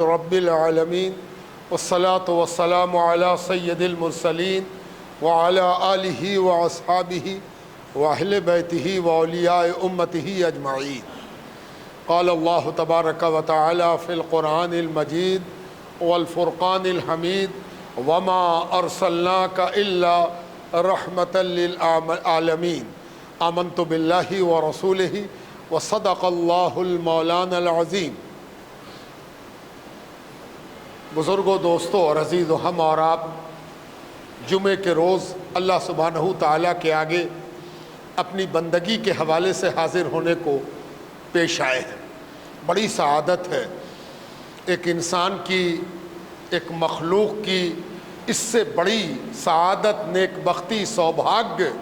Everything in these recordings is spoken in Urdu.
رب العالمین والصلاة والسلام علی سید المرسلین وعلی آلہ واصحابہ واہل بیتہ واولیاء امتہ اجمعین۔ قال اللہ تبارک و تعالی فی القرآن المجید والفرقان الحمید وما ارسلناک الا رحمة للعالمین آمنت باللہ ورسولہ وصدق اللہ المولانا العظیم۔ بزرگوں، دوستوں اور عزیز و ہم اور آپ جمعے کے روز اللہ سبحانہ تعالیٰ کے آگے اپنی بندگی کے حوالے سے حاضر ہونے کو پیش آئے ہیں۔ بڑی سعادت ہے ایک انسان کی، ایک مخلوق کی، اس سے بڑی سعادت، نیک بختی، سوبھاگیہ،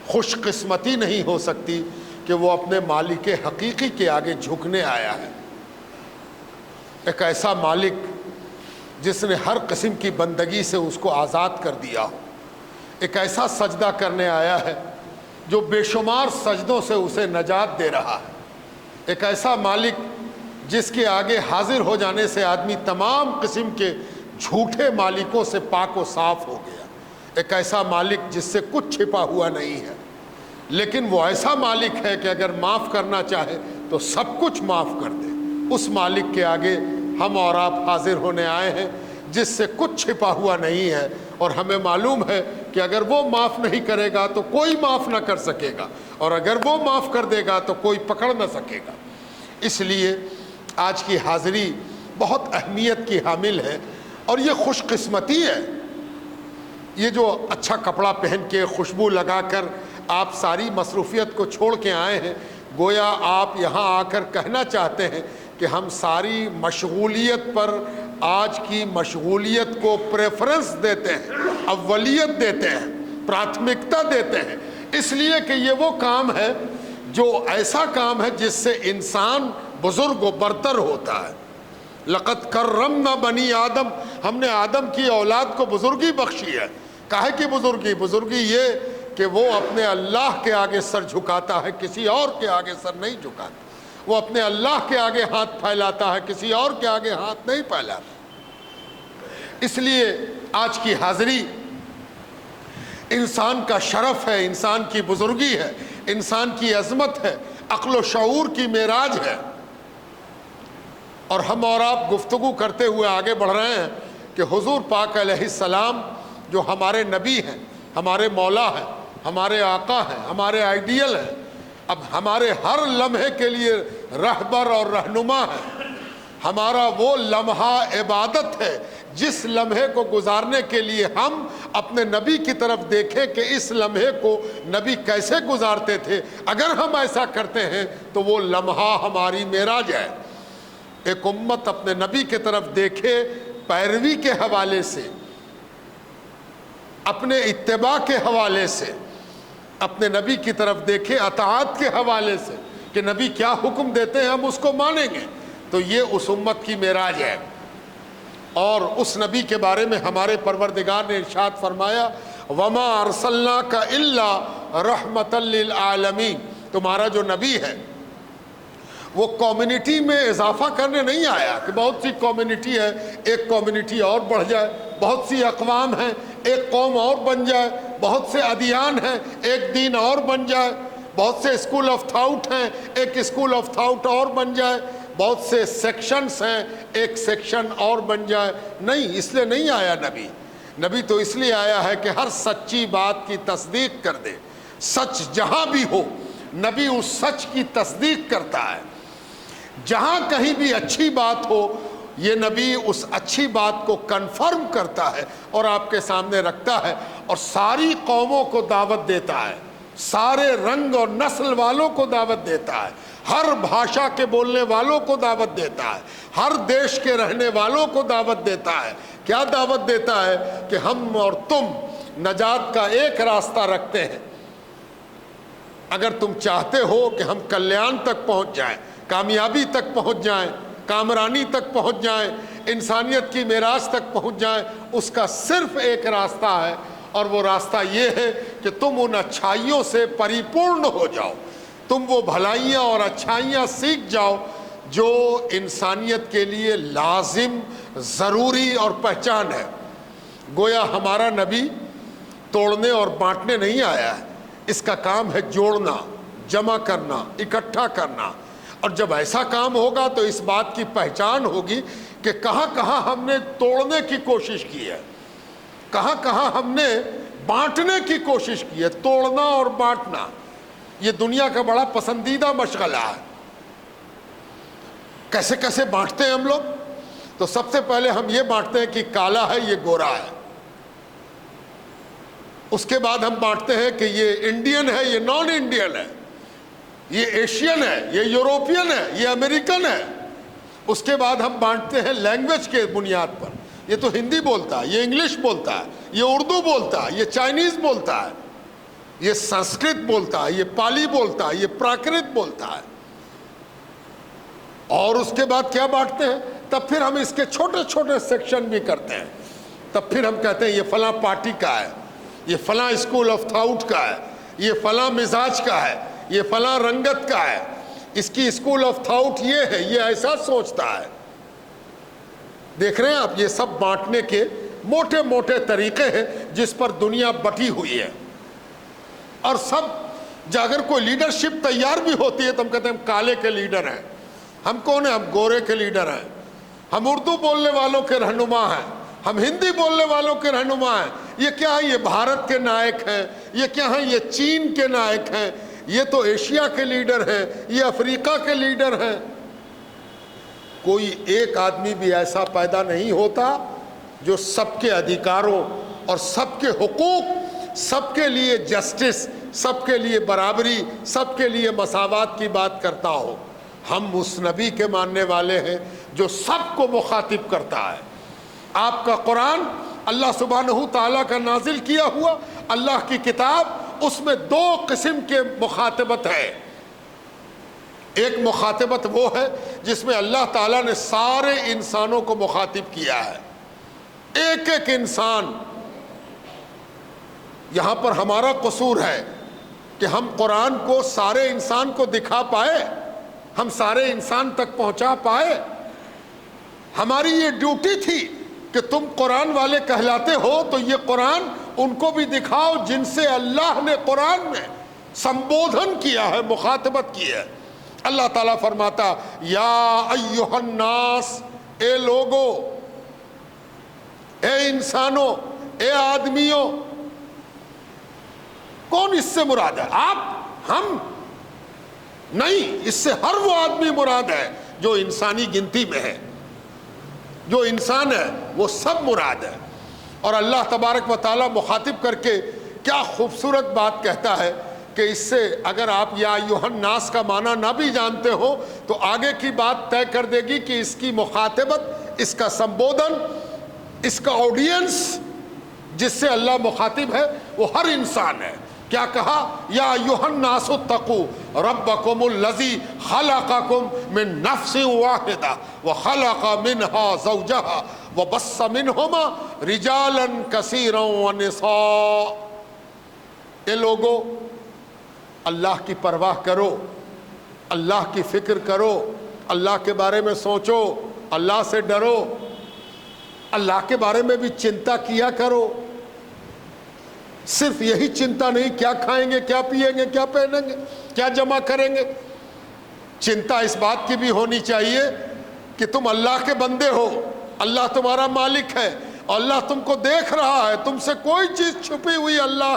خوش قسمتی نہیں ہو سکتی کہ وہ اپنے مالک حقیقی کے آگے جھکنے آیا ہے۔ ایک ایسا مالک جس نے ہر قسم کی بندگی سے اس کو آزاد کر دیا ہو، ایک ایسا سجدہ کرنے آیا ہے جو بے شمار سجدوں سے اسے نجات دے رہا ہے، ایک ایسا مالک جس کے آگے حاضر ہو جانے سے آدمی تمام قسم کے جھوٹے مالکوں سے پاک و صاف ہو گیا، ایک ایسا مالک جس سے کچھ چھپا ہوا نہیں ہے، لیکن وہ ایسا مالک ہے کہ اگر معاف کرنا چاہے تو سب کچھ معاف کر دے۔ اس مالک کے آگے ہم اور آپ حاضر ہونے آئے ہیں جس سے کچھ چھپا ہوا نہیں ہے، اور ہمیں معلوم ہے کہ اگر وہ معاف نہیں کرے گا تو کوئی معاف نہ کر سکے گا، اور اگر وہ معاف کر دے گا تو کوئی پکڑ نہ سکے گا۔ اس لیے آج کی حاضری بہت اہمیت کی حامل ہے، اور یہ خوش قسمتی ہے، یہ جو اچھا کپڑا پہن کے خوشبو لگا کر آپ ساری مصروفیت کو چھوڑ کے آئے ہیں، گویا آپ یہاں آ کر کہنا چاہتے ہیں کہ ہم ساری مشغولیت پر آج کی مشغولیت کو پریفرنس دیتے ہیں، اولیت دیتے ہیں، پراتھمکتا دیتے ہیں، اس لیے کہ یہ وہ کام ہے جو ایسا کام ہے جس سے انسان بزرگ و برتر ہوتا ہے۔ لقد کرمنا بنی آدم، ہم نے آدم کی اولاد کو بزرگی بخشی ہے۔ کاہے کی بزرگی؟ بزرگی یہ کہ وہ اپنے اللہ کے آگے سر جھکاتا ہے، کسی اور کے آگے سر نہیں جھکاتا، وہ اپنے اللہ کے آگے ہاتھ پھیلاتا ہے، کسی اور کے آگے ہاتھ نہیں پھیلاتا۔ اس لیے آج کی حاضری انسان کا شرف ہے، انسان کی بزرگی ہے، انسان کی عظمت ہے، عقل و شعور کی معراج ہے۔ اور ہم اور آپ گفتگو کرتے ہوئے آگے بڑھ رہے ہیں کہ حضور پاک علیہ السلام جو ہمارے نبی ہیں، ہمارے مولا ہیں، ہمارے آقا ہیں، ہمارے آئیڈیل ہیں، اب ہمارے ہر لمحے کے لیے رہبر اور رہنما ہے۔ ہمارا وہ لمحہ عبادت ہے جس لمحے کو گزارنے کے لیے ہم اپنے نبی کی طرف دیکھیں کہ اس لمحے کو نبی کیسے گزارتے تھے۔ اگر ہم ایسا کرتے ہیں تو وہ لمحہ ہماری معراج ہے۔ ایک امت اپنے نبی کی طرف دیکھے پیروی کے حوالے سے، اپنے اتباع کے حوالے سے، اپنے نبی کی طرف دیکھے اطاعت کے حوالے سے کہ نبی کیا حکم دیتے ہیں ہم اس کو مانیں گے، تو یہ اس امت کی معراج ہے۔ اور اس نبی کے بارے میں ہمارے پروردگار نے ارشاد فرمایا وما ارسلناک الا رحمۃ للعالمین، تمہارا جو نبی ہے وہ کمیونٹی میں اضافہ کرنے نہیں آیا کہ بہت سی کمیونٹی ہے، ایک کمیونٹی اور بڑھ جائے، بہت سی اقوام ہیں، ایک قوم اور بن جائے، بہت سے ادیان ہیں، ایک دین اور بن جائے، بہت سے اسکول آف تھاؤٹ ہیں، ایک اسکول آف تھاؤٹ اور بن جائے، بہت سے سیکشنز ہیں، ایک سیکشن اور بن جائے۔ نہیں، اس لیے نہیں آیا نبی۔ نبی تو اس لیے آیا ہے کہ ہر سچی بات کی تصدیق کر دے، سچ جہاں بھی ہو نبی اس سچ کی تصدیق کرتا ہے۔ جہاں کہیں بھی اچھی بات ہو یہ نبی اس اچھی بات کو کنفرم کرتا ہے اور آپ کے سامنے رکھتا ہے، اور ساری قوموں کو دعوت دیتا ہے، سارے رنگ اور نسل والوں کو دعوت دیتا ہے، ہر بھاشا کے بولنے والوں کو دعوت دیتا ہے، ہر دیش کے رہنے والوں کو دعوت دیتا ہے۔ کیا دعوت دیتا ہے؟ کہ ہم اور تم نجات کا ایک راستہ رکھتے ہیں۔ اگر تم چاہتے ہو کہ ہم کلیان تک پہنچ جائیں، کامیابی تک پہنچ جائیں، کامرانی تک پہنچ جائیں، انسانیت کی معراج تک پہنچ جائیں، اس کا صرف ایک راستہ ہے، اور وہ راستہ یہ ہے کہ تم ان اچھائیوں سے پریپورن ہو جاؤ، تم وہ بھلائیاں اور اچھائیاں سیکھ جاؤ جو انسانیت کے لیے لازم، ضروری اور پہچان ہے۔ گویا ہمارا نبی توڑنے اور بانٹنے نہیں آیا ہے، اس کا کام ہے جوڑنا، جمع کرنا، اکٹھا کرنا۔ اور جب ایسا کام ہوگا تو اس بات کی پہچان ہوگی کہ کہاں کہاں ہم نے توڑنے کی کوشش کی ہے، کہاں کہاں ہم نے بانٹنے کی کوشش کی ہے۔ توڑنا اور بانٹنا یہ دنیا کا بڑا پسندیدہ مشغلہ ہے۔ کیسے کیسے بانٹتے ہیں ہم لوگ؟ تو سب سے پہلے ہم یہ بانٹتے ہیں کہ کالا ہے، یہ گورا ہے۔ اس کے بعد ہم بانٹتے ہیں کہ یہ انڈین ہے، یہ نان انڈین ہے، یہ ایشین ہے، یہ یوروپین ہے، یہ امریکن ہے۔ اس کے بعد ہم بانٹتے ہیں لینگویج کے بنیاد پر، یہ تو ہندی بولتا ہے، یہ انگلش بولتا ہے، یہ اردو بولتا ہے، یہ چائنیز بولتا ہے، یہ سنسکرت بولتا ہے، یہ پالی بولتا ہے، یہ پراکرت بولتا ہے۔ اور اس کے بعد کیا بانٹتے ہیں؟ تب پھر ہم اس کے چھوٹے چھوٹے سیکشن بھی کرتے ہیں۔ تب پھر ہم کہتے ہیں یہ فلاں پارٹی کا ہے، یہ فلاں اسکول آف تھاؤٹ کا ہے، یہ فلاں مزاج کا ہے، یہ فلاں رنگت کا ہے، اس کی اسکول آف تھاؤٹ یہ ہے، یہ ایسا سوچتا ہے۔ دیکھ رہے ہیں آپ، یہ سب بانٹنے کے موٹے موٹے طریقے ہیں جس پر دنیا بٹی ہوئی ہے۔ اور سب اگر کوئی لیڈرشپ تیار بھی ہوتی ہے تو ہم کہتے ہیں ہم کالے کے لیڈر ہیں۔ ہم کون ہیں؟ ہم گورے کے لیڈر ہیں، ہم اردو بولنے والوں کے رہنما ہیں، ہم ہندی بولنے والوں کے رہنما ہیں۔ یہ کیا ہے؟ یہ بھارت کے نائک ہیں، یہ کیا ہیں؟ یہ چین کے نائک ہیں، یہ تو ایشیا کے لیڈر ہیں، یہ افریقہ کے لیڈر ہیں۔ کوئی ایک آدمی بھی ایسا پیدا نہیں ہوتا جو سب کے ادھیکاروں اور سب کے حقوق، سب کے لیے جسٹس، سب کے لیے برابری، سب کے لیے مساوات کی بات کرتا ہو۔ ہم اس نبی کے ماننے والے ہیں جو سب کو مخاطب کرتا ہے۔ آپ کا قرآن اللہ سبحانہ تعالیٰ کا نازل کیا ہوا اللہ کی کتاب، اس میں دو قسم کے مخاطبت ہے۔ ایک مخاطبت وہ ہے جس میں اللہ تعالیٰ نے سارے انسانوں کو مخاطب کیا ہے، ایک ایک انسان۔ یہاں پر ہمارا قصور ہے کہ ہم قرآن کو سارے انسان کو دکھا پائے، ہم سارے انسان تک پہنچا پائے۔ ہماری یہ ڈیوٹی تھی کہ تم قرآن والے کہلاتے ہو تو یہ قرآن ان کو بھی دکھاؤ جن سے اللہ نے قرآن میں سمبودھن کیا ہے، مخاطبت کی ہے۔ اللہ تعالیٰ فرماتا یا ایھا الناس، اے لوگو، اے انسانوں، اے آدمیوں۔ کون اس سے مراد ہے؟ آپ؟ ہم؟ نہیں، اس سے ہر وہ آدمی مراد ہے جو انسانی گنتی میں ہے، جو انسان ہے وہ سب مراد ہے۔ اور اللہ تبارک و تعالیٰ مخاطب کر کے کیا خوبصورت بات کہتا ہے کہ اس سے اگر آپ یا ایھا الناس کا معنی نہ بھی جانتے ہو تو آگے کی بات طے کر دے گی کہ اس کی مخاطبت، اس کا سمبودھن، اس کا آڈینس جس سے اللہ مخاطب ہے وہ ہر انسان ہے۔ کیا کہا؟ یا ایھا الناس اتقوا ربکم الذی خلقکم من نفس واحدہ وخلق منها زوجہا وبث منہما رجالا کثیرا ونساء۔ اے لوگو، اللہ کی پرواہ کرو، اللہ کی فکر کرو، اللہ کے بارے میں سوچو، اللہ سے ڈرو، اللہ کے بارے میں بھی چنتا کیا کرو۔ صرف یہی چنتا نہیں کیا کھائیں گے، کیا پیئیں گے، کیا پہنیں گے، کیا جمع کریں گے۔ چنتا اس بات کی بھی ہونی چاہیے کہ تم اللہ کے بندے ہو، اللہ تمہارا مالک ہے اور اللہ تم کو دیکھ رہا ہے، تم سے کوئی چیز چھپی ہوئی اللہ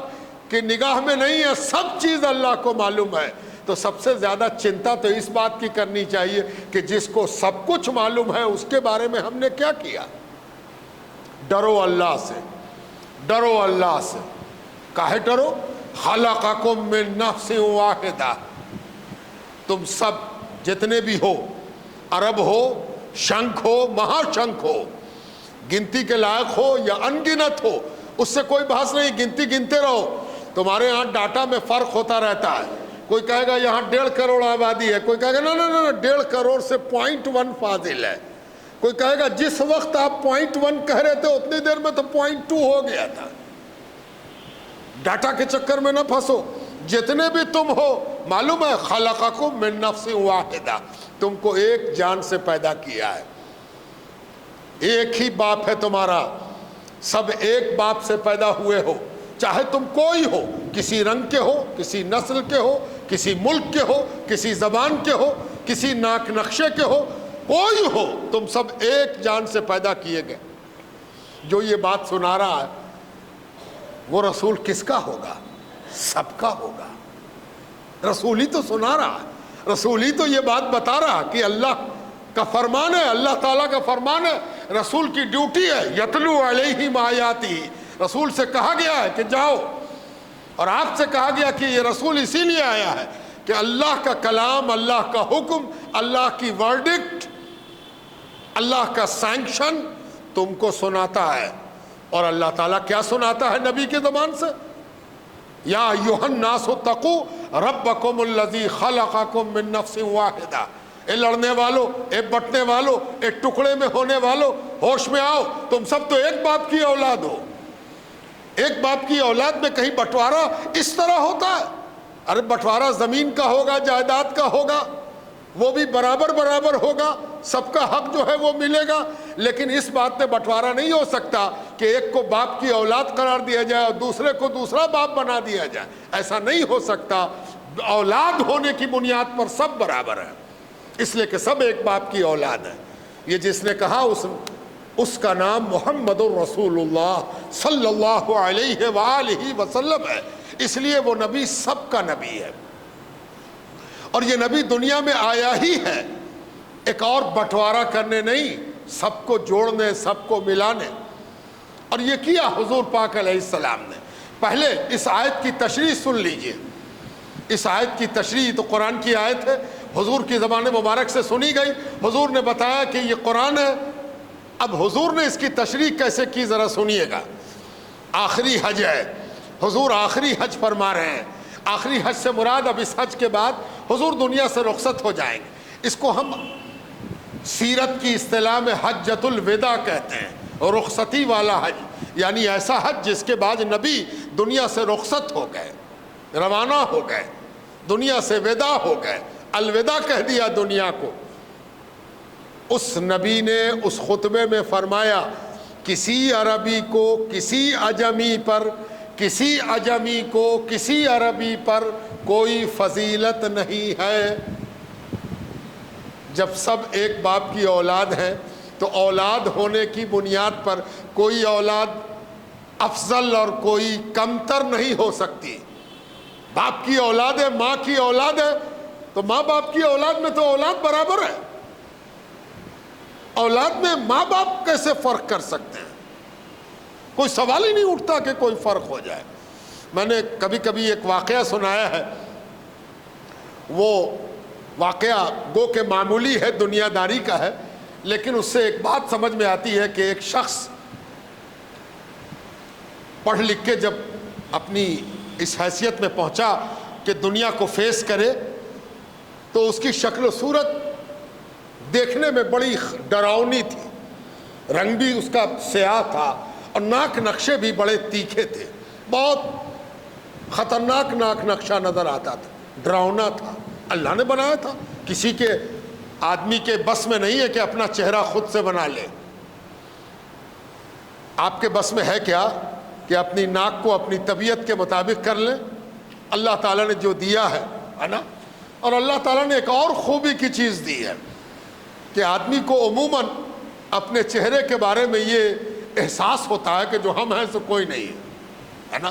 کی نگاہ میں نہیں ہے، سب چیز اللہ کو معلوم ہے۔ تو سب سے زیادہ چنتا تو اس بات کی کرنی چاہیے کہ جس کو سب کچھ معلوم ہے اس کے بارے میں ہم نے کیا کیا۔ ڈرو اللہ سے، ڈرو اللہ سے۔ کاہے ڈرو؟ خلقکم من نفس واحدہ، تم سب جتنے بھی ہو، عرب ہو، شنکھ ہو، مہا شنکھ ہو، گنتی کے لائق ہو یا انگنت ہو، اس سے کوئی بحث نہیں، گنتی گنتے رہو۔ تمہارے ہاں ڈاٹا میں فرق ہوتا رہتا ہے، کوئی کہے گا یہاں 1.5 کروڑ آبادی ہے، کوئی کہے گا نا 1.5 کروڑ سے 0.1 فاضل ہے، کوئی کہے گا جس وقت آپ 0.1 کہہ رہے تھے اتنی دیر میں تو 0.2 ہو گیا تھا۔ ڈاٹا کے چکر میں نہ پھنسو، جتنے بھی تم ہو معلوم ہے خلقکم من نفس واحدہ، تم کو ایک جان سے پیدا کیا ہے، ایک ہی باپ ہے تمہارا، سب ایک باپ سے پیدا ہوئے ہو، چاہے تم کوئی ہو، کسی رنگ کے ہو، کسی نسل کے ہو، کسی ملک کے ہو، کسی زبان کے ہو، کسی ناک نقشے کے ہو، کوئی ہو، تم سب ایک جان سے پیدا کیے گئے۔ جو یہ بات سنا رہا ہے وہ رسول کس کا ہوگا؟ سب کا ہوگا۔ رسول ہی تو سنا رہا ہے، رسول ہی تو یہ بات بتا رہا کہ اللہ کا فرمان ہے، اللہ تعالیٰ کا فرمان ہے، رسول کی ڈیوٹی ہے یتلو علیہم آیاتہ، رسول سے کہا گیا ہے کہ جاؤ، اور آپ سے کہا گیا کہ یہ رسول اسی لیے آیا ہے کہ اللہ کا کلام، اللہ کا حکم، اللہ کی ورڈکٹ، اللہ کا سینکشن تم کو سناتا ہے۔ اور اللہ تعالیٰ کیا سناتا ہے نبی کی زبان سے؟ یا ایھا الناس اتقوا ربکم الذی خلقکم من نفس واحدہ، اے لڑنے والو، اے بٹنے والو، اے ٹکڑے میں ہونے والو، ہوش میں آؤ، تم سب تو ایک باپ کی اولاد ہو۔ ایک باپ کی اولاد میں کہیں بٹوارا اس طرح ہوتا ہے؟ ارے بٹوارا زمین کا ہوگا، جائیداد کا ہوگا، وہ بھی برابر برابر ہوگا، سب کا حق جو ہے وہ ملے گا، لیکن اس بات میں بٹوارا نہیں ہو سکتا کہ ایک کو باپ کی اولاد قرار دیا جائے اور دوسرے کو دوسرا باپ بنا دیا جائے، ایسا نہیں ہو سکتا۔ اولاد ہونے کی بنیاد پر سب برابر ہے، اس لیے کہ سب ایک باپ کی اولاد ہے۔ یہ جس نے کہا اس کا نام محمد الرسول اللہ صلی اللہ علیہ وآلہ وسلم ہے، اس لیے وہ نبی سب کا نبی ہے، اور یہ نبی دنیا میں آیا ہی ہے ایک اور بٹوارا کرنے نہیں، سب کو جوڑنے، سب کو ملانے۔ اور یہ کیا حضور پاک علیہ السلام نے۔ پہلے اس آیت کی تشریح سن لیجئے، اس آیت کی تشریح تو قرآن کی آیت ہے، حضور کی زبان مبارک سے سنی گئی، حضور نے بتایا کہ یہ قرآن ہے۔ اب حضور نے اس کی تشریح کیسے کی ذرا سنیے گا۔ آخری حج ہے، حضور آخری حج فرما رہے ہیں۔ آخری حج سے مراد اب اس حج کے بعد حضور دنیا سے رخصت ہو جائیں گے، اس کو ہم سیرت کی اصطلاح میں حجۃ الوداع کہتے ہیں، رخصتی والا حج، یعنی ایسا حج جس کے بعد نبی دنیا سے رخصت ہو گئے، روانہ ہو گئے، دنیا سے وداع ہو گئے، الوداع کہہ دیا دنیا کو۔ اس نبی نے اس خطبے میں فرمایا کسی عربی کو کسی عجمی پر، کسی عجمی کو کسی عربی پر کوئی فضیلت نہیں ہے۔ جب سب ایک باپ کی اولاد ہیں تو اولاد ہونے کی بنیاد پر کوئی اولاد افضل اور کوئی کمتر نہیں ہو سکتی۔ باپ کی اولاد ہے، ماں کی اولاد ہے، تو ماں باپ کی اولاد میں تو اولاد برابر ہے۔ اولاد میں ماں باپ کیسے فرق کر سکتے ہیں؟ کوئی سوال ہی نہیں اٹھتا کہ کوئی فرق ہو جائے۔ میں نے کبھی کبھی ایک واقعہ سنایا ہے، وہ واقعہ گو کہ معمولی ہے، دنیا داری کا ہے، لیکن اس سے ایک بات سمجھ میں آتی ہے کہ ایک شخص پڑھ لکھ کے جب اپنی اس حیثیت میں پہنچا کہ دنیا کو فیس کرے تو اس کی شکل و صورت دیکھنے میں بڑی ڈراؤنی تھی، رنگ بھی اس کا سیاہ تھا اور ناک نقشے بھی بڑے تیکھے تھے، بہت خطرناک ناک نقشہ نظر آتا تھا، ڈراؤنا تھا، اللہ نے بنایا تھا، کسی کے آدمی کے بس میں نہیں ہے کہ اپنا چہرہ خود سے بنا لے۔ آپ کے بس میں ہے کیا کہ اپنی ناک کو اپنی طبیعت کے مطابق کر لیں؟ اللہ تعالیٰ نے جو دیا ہے نا، اور اللہ تعالیٰ نے ایک اور خوبی کی چیز دی ہے کہ آدمی کو عموماً اپنے چہرے کے بارے میں یہ احساس ہوتا ہے کہ جو ہم ہیں سو کوئی نہیں ہے نا۔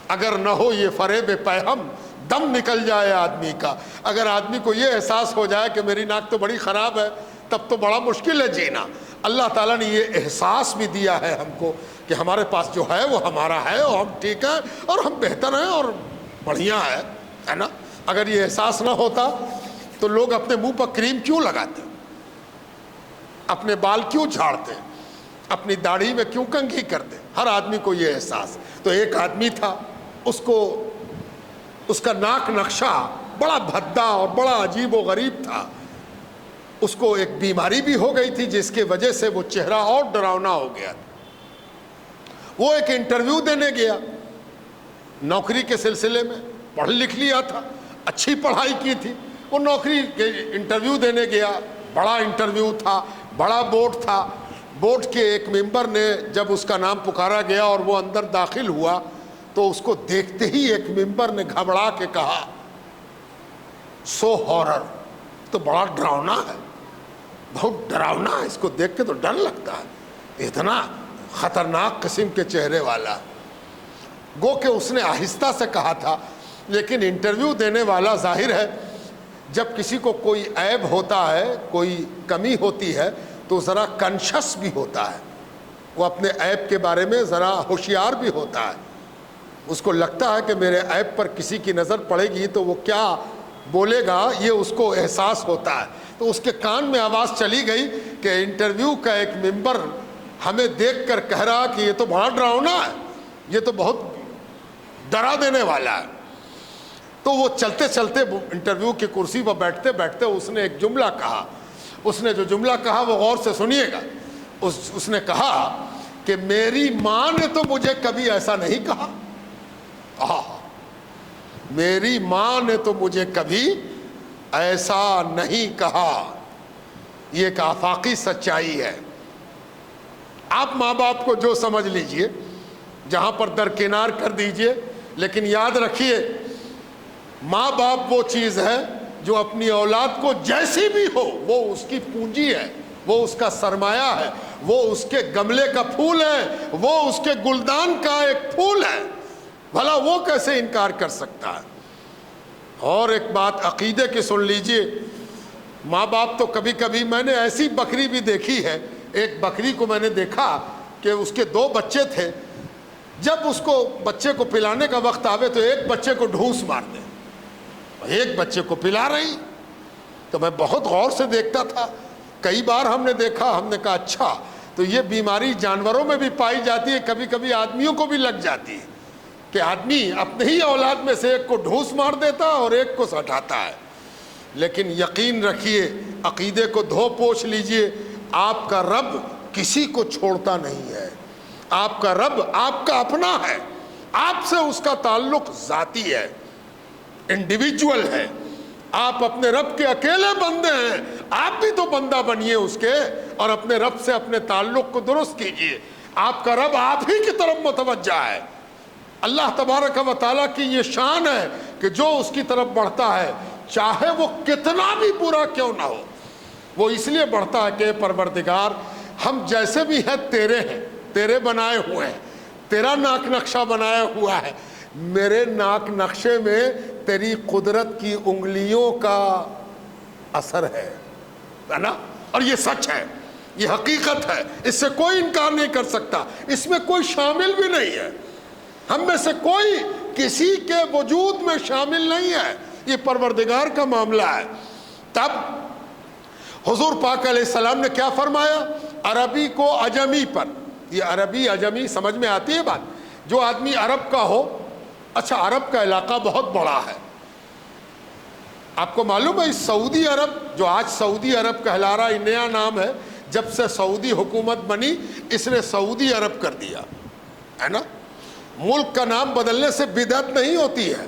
اگر نہ ہو یہ فریب پیہم، دم نکل جائے آدمی کا، اگر آدمی کو یہ احساس ہو جائے کہ میری ناک تو بڑی خراب ہے، تب تو بڑا مشکل ہے جینا۔ اللہ تعالیٰ نے یہ احساس بھی دیا ہے ہم کو کہ ہمارے پاس جو ہے وہ ہمارا ہے، اور ہم ٹھیک ہیں اور ہم بہتر ہیں اور بڑھیا ہے نا۔ اگر یہ احساس نہ ہوتا تو لوگ اپنے منہ پر کریم کیوں لگاتے، اپنے بال کیوں جھاڑتے، اپنی داڑھی میں کیوں کنگھی کرتے؟ ہر آدمی کو یہ احساس۔ تو ایک آدمی تھا، اس کا ناک نقشہ بڑا بھدا اور بڑا عجیب و غریب تھا، اس کو ایک بیماری بھی ہو گئی تھی جس کی وجہ سے وہ چہرہ اور ڈراؤنا ہو گیا تھا۔ وہ ایک انٹرویو دینے گیا، نوکری کے سلسلے میں، پڑھ لکھ لیا تھا، اچھی پڑھائی کی تھی، وہ نوکری کے انٹرویو دینے گیا، بڑا انٹرویو تھا، بڑا بورڈ تھا، بورڈ کے ایک ممبر نے جب اس کا نام پکارا گیا اور وہ اندر داخل ہوا تو اس کو دیکھتے ہی ایک ممبر نے گھبرا کے کہا سو ہارر، تو بڑا ڈراؤنا ہے، بہت ڈراؤنا ہے، اس کو دیکھ کے تو ڈر لگتا ہے، اتنا خطرناک قسم کے چہرے والا۔ گو کہ اس نے آہستہ سے کہا تھا، لیکن انٹرویو دینے والا ظاہر ہے جب کسی کو کوئی عیب ہوتا ہے، کوئی کمی ہوتی ہے تو ذرا کنشس بھی ہوتا ہے، وہ اپنے عیب کے بارے میں ذرا ہوشیار بھی ہوتا ہے، اس کو لگتا ہے کہ میرے عیب پر کسی کی نظر پڑے گی تو وہ کیا بولے گا، یہ اس کو احساس ہوتا ہے۔ تو اس کے کان میں آواز چلی گئی کہ انٹرویو کا ایک ممبر ہمیں دیکھ کر کہہ رہا کہ یہ تو بڑا ڈراؤنا ہے، یہ تو بہت ڈرا دینے والا ہے۔ تو وہ چلتے چلتے انٹرویو کی کرسی پر بیٹھتے بیٹھتے اس نے ایک جملہ کہا، اس نے جو جملہ کہا وہ غور سے سنیے گا، اس نے کہا کہ میری ماں نے تو مجھے کبھی ایسا نہیں کہا، میری ماں نے تو مجھے کبھی ایسا نہیں کہا۔ یہ ایک آفاقی سچائی ہے۔ آپ ماں باپ کو جو سمجھ لیجئے، جہاں پر درکنار کر دیجئے، لیکن یاد رکھیے ماں باپ وہ چیز ہے جو اپنی اولاد کو جیسی بھی ہو وہ اس کی پونجی ہے، وہ اس کا سرمایہ ہے، وہ اس کے گملے کا پھول ہے، وہ اس کے گلدان کا ایک پھول ہے، بھلا وہ کیسے انکار کر سکتا ہے۔ اور ایک بات عقیدے کی سن لیجئے، ماں باپ تو کبھی کبھی، میں نے ایسی بکری بھی دیکھی ہے، ایک بکری کو میں نے دیکھا کہ اس کے 2 بچے تھے، جب اس کو بچے کو پلانے کا وقت آوے تو ایک بچے کو ڈھونس مار دے، ایک بچے کو پلا رہی۔ تو میں بہت غور سے دیکھتا تھا، کئی بار ہم نے دیکھا، ہم نے کہا اچھا تو یہ بیماری جانوروں میں بھی پائی جاتی ہے، کبھی کبھی آدمیوں کو بھی لگ جاتی ہے کہ آدمی اپنے ہی اولاد میں سے ایک کو ڈھونس مار دیتا اور ایک کو سٹاتا ہے۔ لیکن یقین رکھیے، عقیدے کو دھو پوچھ لیجئے، آپ کا رب کسی کو چھوڑتا نہیں ہے، آپ کا رب آپ کا اپنا ہے، آپ سے اس کا تعلق ذاتی ہے، انڈیویجول ہے، آپ اپنے رب کے اکیلے بندے ہیں، آپ بھی تو بندہ بنیے اس کے اور اپنے رب سے اپنے تعلق کو درست کیجئے۔ آپ کا رب آپ ہی کی طرف متوجہ ہے۔ اللہ تبارک و تعالیٰ کی یہ شان ہے کہ جو اس کی طرف بڑھتا ہے چاہے وہ کتنا بھی برا کیوں نہ ہو، وہ اس لیے بڑھتا ہے کہ پروردگار ہم جیسے بھی ہیں تیرے بنائے ہوئے ہیں، تیرا ناک نقشہ بنایا ہوا ہے، میرے ناک نقشے میں تیری قدرت کی انگلیوں کا اثر ہے نا، اور یہ سچ ہے، یہ حقیقت ہے، اس سے کوئی انکار نہیں کر سکتا، اس میں کوئی شامل بھی نہیں ہے، ہم میں سے کوئی کسی کے وجود میں شامل نہیں ہے، یہ پروردگار کا معاملہ ہے۔ تب حضور پاک علیہ السلام نے کیا فرمایا؟ عربی کو عجمی پر، یہ عربی عجمی سمجھ میں آتی ہے بات، جو آدمی عرب کا ہو، اچھا عرب کا علاقہ بہت بڑا ہے، آپ کو معلوم ہے سعودی عرب جو آج سعودی عرب کہلا رہا، یہ نیا نام ہے، جب سے سعودی حکومت بنی اس نے سعودی عرب کر دیا ہے نا۔ ملک کا نام بدلنے سے بدعت نہیں ہوتی ہے،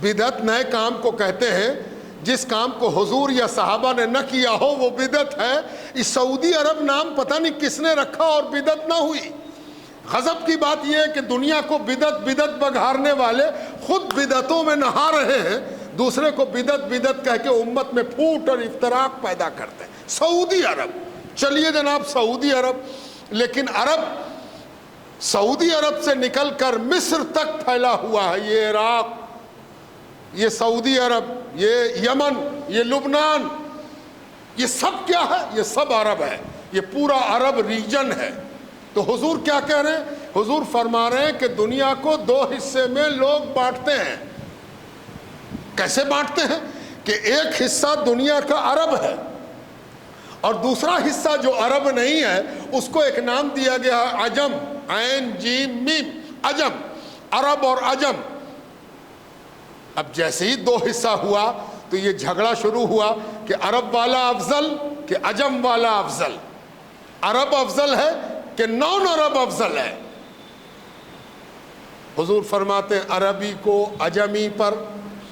بدعت نئے کام کو کہتے ہیں، جس کام کو حضور یا صحابہ نے نہ کیا ہو وہ بدعت ہے۔ اس سعودی عرب نام پتہ نہیں کس نے رکھا اور بدعت نہ ہوئی۔ غضب کی بات یہ ہے کہ دنیا کو بدعت بگھارنے والے خود بدعتوں میں نہا رہے ہیں، دوسرے کو بدعت کہہ کے امت میں پھوٹ اور افتراق پیدا کرتے ہیں۔ سعودی عرب، چلیے جناب سعودی عرب، لیکن عرب سعودی عرب سے نکل کر مصر تک پھیلا ہوا ہے، یہ عراق، یہ سعودی عرب، یہ یمن، یہ لبنان، یہ سب کیا ہے؟ یہ سب عرب ہے، یہ پورا عرب ریجن ہے۔ تو حضور کیا کہہ رہے ہیں؟ حضور فرما رہے ہیں کہ دنیا کو 2 حصے میں لوگ بانٹتے ہیں۔ کیسے بانٹتے ہیں؟ کہ ایک حصہ دنیا کا عرب ہے اور دوسرا حصہ جو عرب نہیں ہے اس کو ایک نام دیا گیا ہے عجم، عین جیم میم، عجم، عرب اور عجم۔ اب جیسے ہی 2 حصہ ہوا تو یہ جھگڑا شروع ہوا کہ عرب والا افضل کہ عجم والا افضل، عرب افضل ہے کہ نون عرب افضل ہے۔ حضور فرماتے ہیں عربی کو عجمی پر